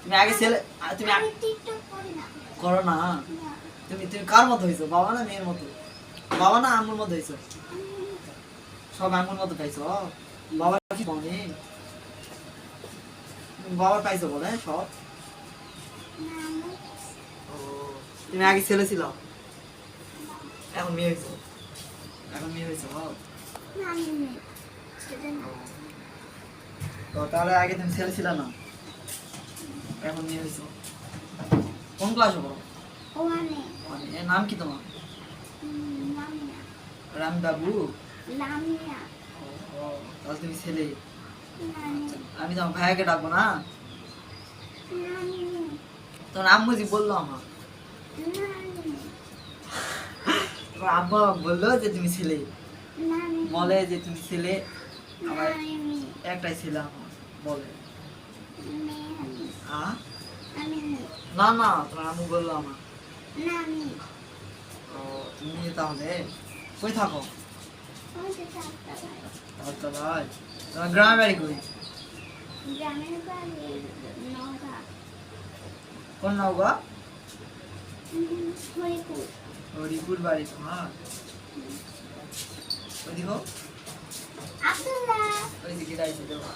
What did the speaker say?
তুমি আগে ছেলে তুমি করো না। তুমি তুমি কার মতো হয়েছো, বাবা না মেয়ের মতো? বাবা না আম্মুর মতো হয়েছো? সব আম্মুর মতো পাইছো? বাবা কি বলে? বাবার পাইছো বলে সব? তুমি আগে ছেলে ছিল, এখন মেয়ে হয়েছো? এখন মেয়ে হয়েছো? তো তাহলে আগে তুমি ছেলে ছিল না, এখন মেয়ে হয়েছো? কোন ক্লাসে পড়ো? এর নাম কি তোমার? রাম বাবু। তাহলে তুমি ছেলে। আচ্ছা, আমি তোমার ভাইয়াকে ডাকবো না? তোমার আম্মু জি বললো আমার, তোমার আব্বা বললো যে তুমি ছেলে, বলে যে তুমি ছেলে। আমার একটাই ছেলে আমার বলে। না না, তোমার আম্মু বললো আমার। ও, তুমি তাহলে কই থাকো? তাহলে তোমার গ্রামের বাড়ি কই? কোন নওগাঁ? হরিপুর বাড়ি তোমার? ওই দেখো, ওই দিকে যাইছে দেখো।